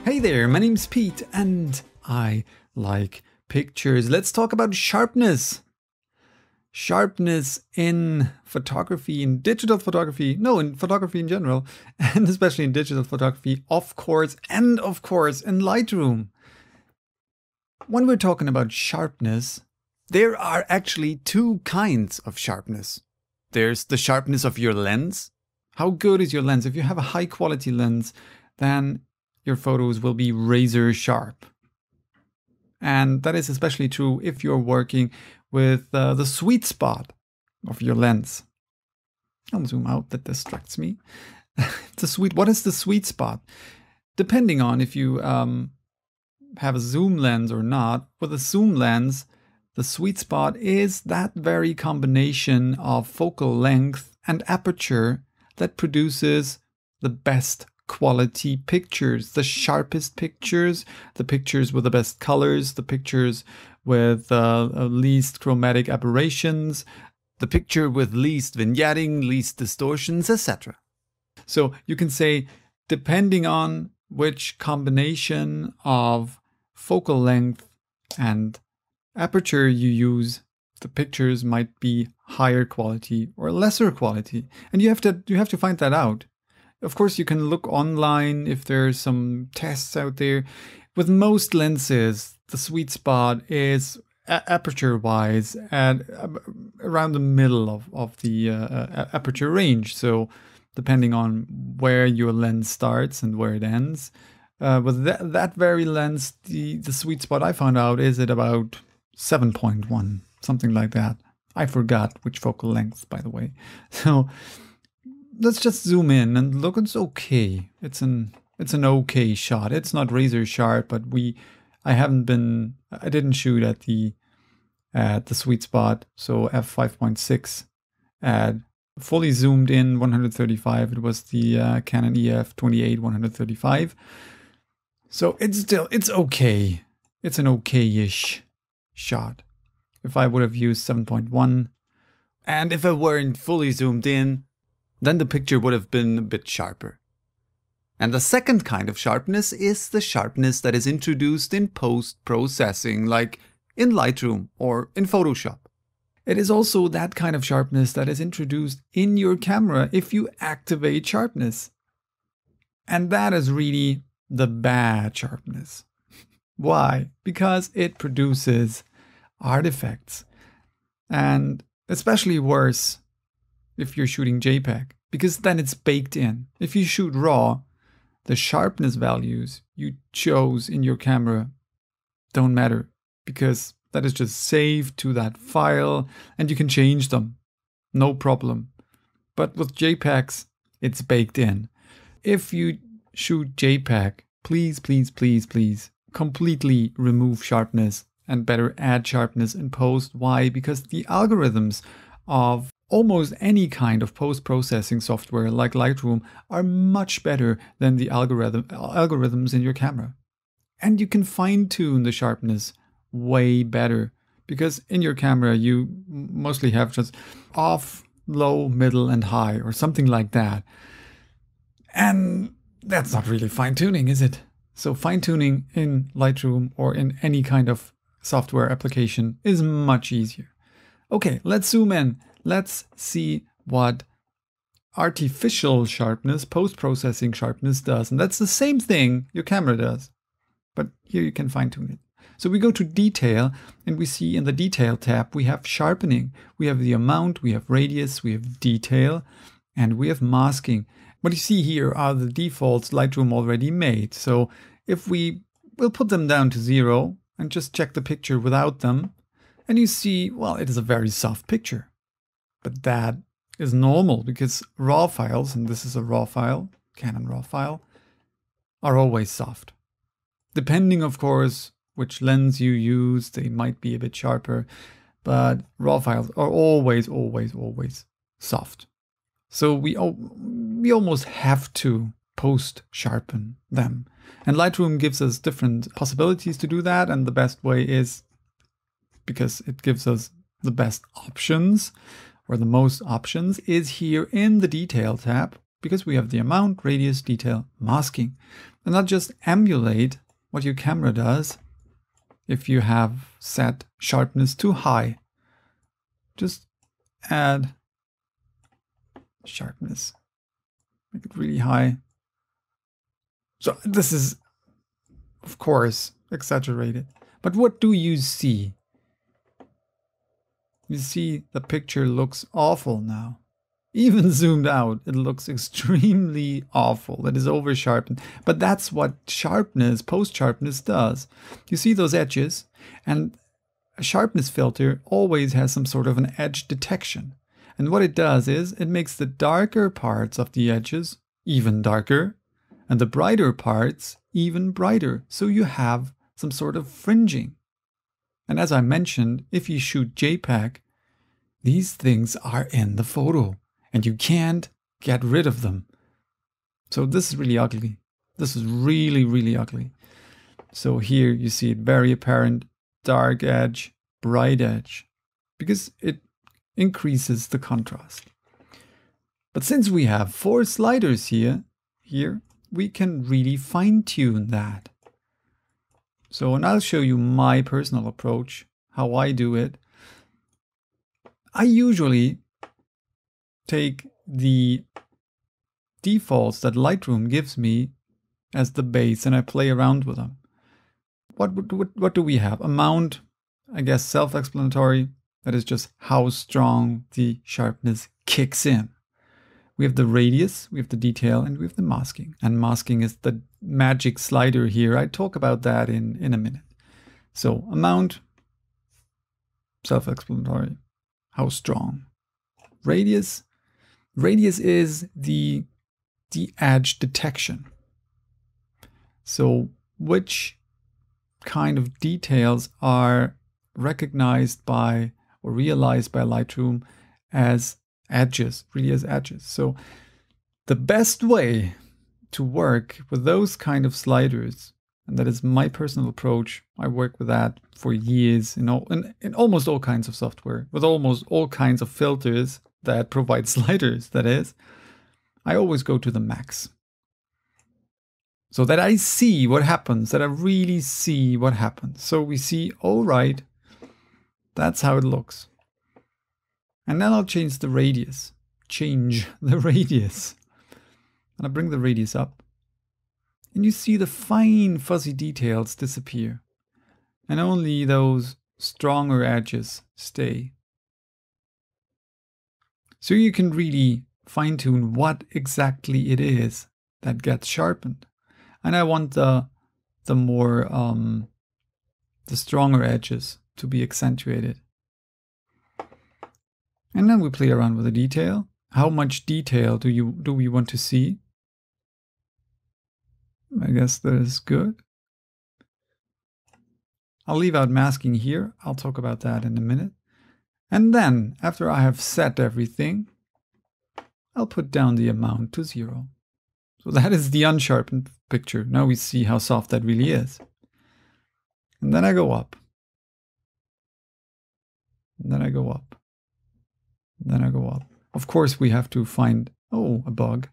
Hey there, my name's Pete and I like pictures. Let's talk about sharpness. Sharpness in photography, in digital photography, no, in photography in general, and especially in digital photography, of course, and of course in Lightroom. When we're talking about sharpness, there are actually two kinds of sharpness. There's the sharpness of your lens. How good is your lens? If you have a high quality lens, then your photos will be razor sharp. And that is especially true if you're working with the sweet spot of your lens. I'll zoom out, that distracts me. What is the sweet spot? Depending on if you have a zoom lens or not, with a zoom lens, the sweet spot is that very combination of focal length and aperture that produces the best quality pictures, the sharpest pictures, the pictures with the best colors, the pictures with least chromatic aberrations, the picture with least vignetting, least distortions, etc. So you can say, depending on which combination of focal length and aperture you use, the pictures might be higher quality or lesser quality. And you have to find that out. Of course, you can look online if there's some tests out there. With most lenses, the sweet spot is aperture-wise at around the middle of the aperture range. So depending on where your lens starts and where it ends. With that very lens, the sweet spot I found out is at about 7.1, something like that. I forgot which focal length, by the way. So let's just zoom in and look. It's okay. It's an okay shot. It's not razor sharp, but I didn't shoot at the sweet spot. So f5.6 at fully zoomed in 135. It was the Canon EF 28-135. So it's okay. It's an okay-ish shot. If I would have used 7.1, and if I weren't fully zoomed in, then the picture would have been a bit sharper. And the second kind of sharpness is the sharpness that is introduced in post-processing, like in Lightroom or in Photoshop. It is also that kind of sharpness that is introduced in your camera if you activate sharpness. And that is really the bad sharpness. Why? Because it produces artifacts. And especially worse if you're shooting JPEG, because then it's baked in. If you shoot RAW, the sharpness values you chose in your camera don't matter, because that is just saved to that file and you can change them. No problem. But with JPEGs, it's baked in. If you shoot JPEG, please, please, please, please completely remove sharpness and better add sharpness in post. Why? Because the algorithms of almost any kind of post-processing software like Lightroom are much better than the algorithms in your camera. And you can fine-tune the sharpness way better, because in your camera you mostly have just off, low, middle, and high, or something like that. And that's not really fine-tuning, is it? So fine-tuning in Lightroom or in any kind of software application is much easier. Okay, let's zoom in. Let's see what artificial sharpness, post-processing sharpness does. And that's the same thing your camera does. But here you can fine-tune it. So we go to detail and we see in the detail tab, we have sharpening. We have the amount, we have radius, we have detail, and we have masking. What you see here are the defaults Lightroom already made. So if we'll put them down to 0 and just check the picture without them, and you see, well, it is a very soft picture. But that is normal because RAW files, and this is a RAW file, Canon RAW file, are always soft. Depending, of course, which lens you use, they might be a bit sharper, but RAW files are always, always, always soft. So we almost have to post-sharpen them. And Lightroom gives us different possibilities to do that, and the best way is, because it gives us the best options, or the most options, is here in the detail tab, because we have the amount, radius, detail, masking. And not just emulate what your camera does if you have set sharpness too high. Just add sharpness. Make it really high. So this is, of course, exaggerated. But what do you see? You see the picture looks awful now. Even zoomed out, it looks extremely awful. It is over sharpened. But that's what sharpness, post sharpness does. You see those edges, and a sharpness filter always has some sort of an edge detection. And what it does is it makes the darker parts of the edges even darker and the brighter parts even brighter. So you have some sort of fringing. And as I mentioned, if you shoot JPEG, these things are in the photo and you can't get rid of them. So this is really ugly. This is really, really ugly. So here you see it very apparent, dark edge, bright edge, because it increases the contrast. But since we have 4 sliders here, we can really fine-tune that. So, and I'll show you my personal approach, how I do it. I usually take the defaults that Lightroom gives me as the base and I play around with them. What do we have? Amount, I guess self-explanatory. That is just how strong the sharpness kicks in. We have the radius, we have the detail, and we have the masking. And masking is the magic slider here. I talk about that in a minute. So amount, self-explanatory, how strong. Radius is the edge detection. So which kind of details are recognized by or realized by Lightroom as edges, really as edges. So the best way to work with those kind of sliders, and that is my personal approach, I work with that for years in almost all kinds of software, with almost all kinds of filters that provide sliders, that is, I always go to the max. So that I see what happens, that I really see what happens. So we see, all right, that's how it looks. And then I'll change the radius. And I bring the radius up. And you see the fine fuzzy details disappear. And only those stronger edges stay. So you can really fine-tune what exactly it is that gets sharpened. And I want the stronger edges to be accentuated. And then we play around with the detail. How much detail do we want to see? I guess that is good. I'll leave out masking here. I'll talk about that in a minute. And then, after I have set everything, I'll put down the amount to 0. So that is the unsharpened picture. Now we see how soft that really is. And then I go up. And then I go up. Then I go up. Of course, we have to find, a bug.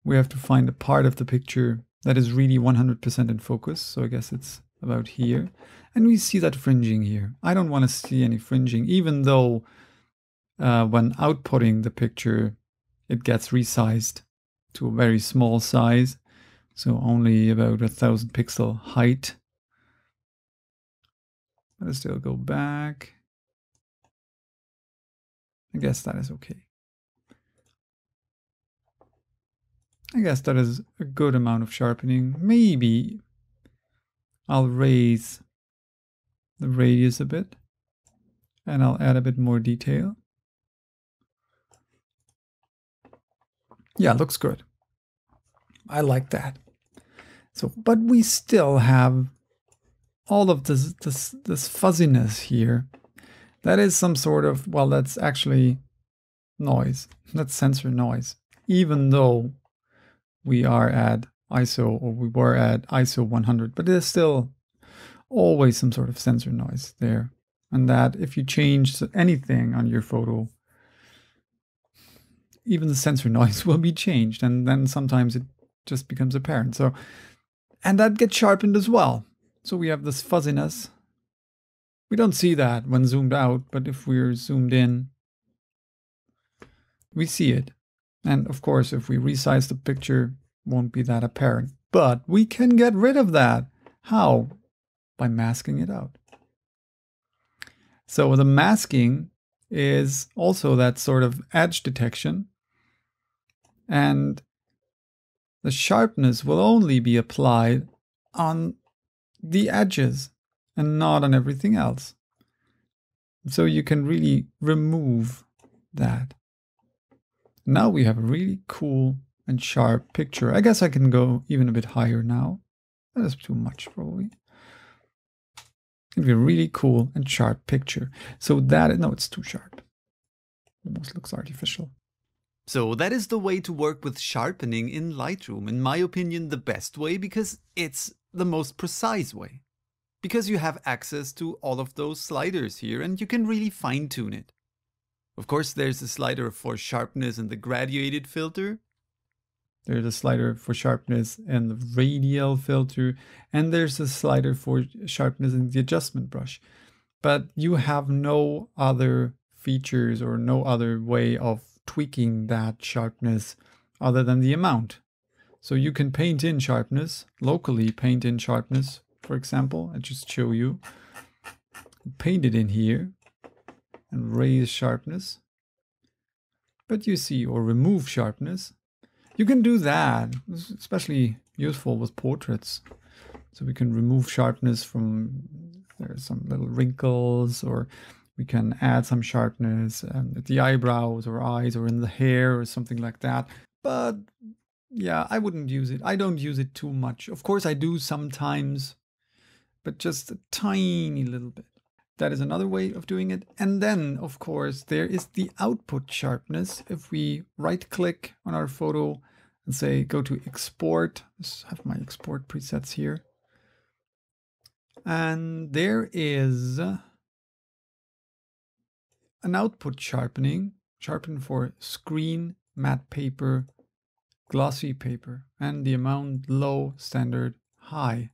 We have to find a part of the picture that is really 100% in focus. So I guess it's about here. And we see that fringing here. I don't want to see any fringing, even though when outputting the picture, it gets resized to a very small size. So only about 1,000 pixel height. Let's still go back. I guess that is okay. I guess that is a good amount of sharpening. Maybe I'll raise the radius a bit and I'll add a bit more detail. Yeah, looks good. I like that. So, but we still have all of this fuzziness here. That is some sort of, well, that's actually noise. That's sensor noise. Even though we are at ISO, or we were at ISO 100, but there's still always some sort of sensor noise there. And that if you change anything on your photo, even the sensor noise will be changed, and then sometimes it just becomes apparent. So, and that gets sharpened as well. So we have this fuzziness. We don't see that when zoomed out, but if we're zoomed in, we see it. And of course, if we resize the picture, won't be that apparent. But we can get rid of that. How? By masking it out. So the masking is also that sort of edge detection. And the sharpness will only be applied on the edges and not on everything else. So you can really remove that. Now we have a really cool and sharp picture. I guess I can go even a bit higher now. That is too much probably. It'd be a really cool and sharp picture. So that, no, it's too sharp. Almost looks artificial. So that is the way to work with sharpening in Lightroom. In my opinion, the best way, because it's the most precise way. Because you have access to all of those sliders here and you can really fine-tune it. Of course, there's a slider for sharpness and the graduated filter. There's a slider for sharpness and the radial filter. And there's a slider for sharpness in the adjustment brush. But you have no other features or no other way of tweaking that sharpness other than the amount. So you can paint in sharpness, locally paint in sharpness, for example. I just show you. Paint it in here and raise sharpness. But you see, or remove sharpness. You can do that. This is especially useful with portraits. So we can remove sharpness from, there's some little wrinkles, or we can add some sharpness at the eyebrows or eyes or in the hair or something like that. But yeah, I wouldn't use it. I don't use it too much. Of course I do sometimes, but just a tiny little bit. That is another way of doing it. And then, of course, there is the output sharpness. If we right-click on our photo and say, go to export, I have my export presets here. And there is an output sharpening, sharpen for screen, matte paper, glossy paper, and the amount low, standard, high.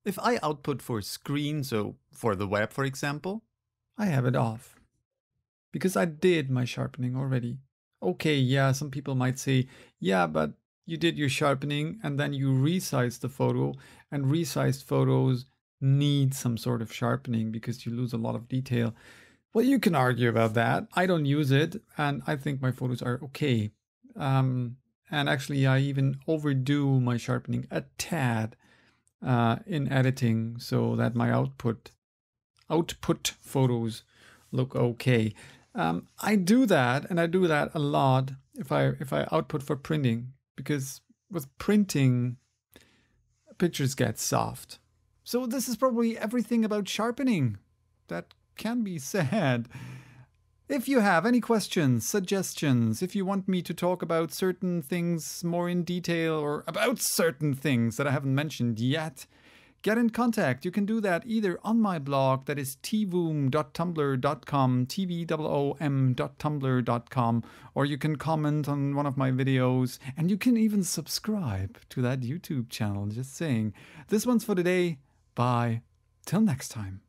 If I output for screen, so for the web, for example, I have it off because I did my sharpening already. Okay, yeah, some people might say, yeah, but you did your sharpening and then you resized the photo, and resized photos need some sort of sharpening because you lose a lot of detail. Well, you can argue about that. I don't use it, and I think my photos are okay. And actually, I even overdo my sharpening a tad in editing so that my output photos look okay. I do that, and I do that a lot if I output for printing, because with printing, pictures get soft. So this is probably everything about sharpening that can be said. If you have any questions, suggestions, if you want me to talk about certain things more in detail or about certain things that I haven't mentioned yet, get in contact. You can do that either on my blog, that is tvoom.tumblr.com, tvoom.tumblr.com, or you can comment on one of my videos, and you can even subscribe to that YouTube channel, just saying. This one's for today. Bye. Till next time.